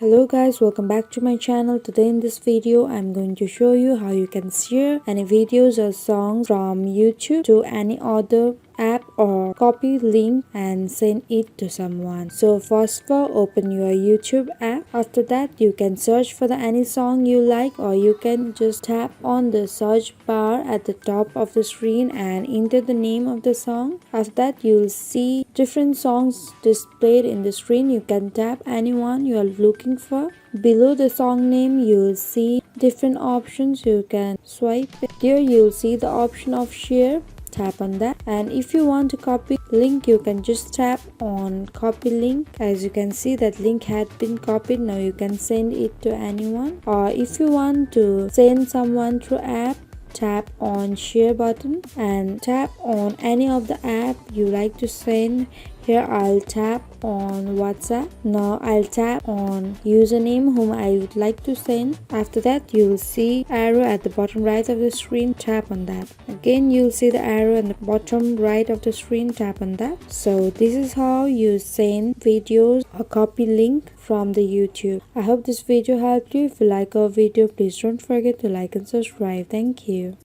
Hello guys, welcome back to my channel. Today in this video I'm going to show you how you can share any videos or songs from YouTube to any other app or copy link and send it to someone. So first of all, open your YouTube app. After that you can search for any song you like, or you can just tap on the search bar at the top of the screen and enter the name of the song. After that you'll see different songs displayed in the screen. You can tap anyone you are looking for. Below the song name you'll see different options. You can swipe it. Here you'll see the option of share. Tap on that, and if you want to copy link you can just tap on copy link. As you can see, that link had been copied. Now you can send it to anyone, or if you want to send someone through app, tap on share button and tap on any of the app you like to send. Here I'll tap on WhatsApp. Now I'll tap on username whom I would like to send. After that you'll see arrow at the bottom right of the screen. Tap on that. Again you'll see the arrow at the bottom right of the screen. Tap on that. So this is how you send videos or copy link from the YouTube. I hope this video helped you. If you like our video, please don't forget to like and subscribe. Thank you.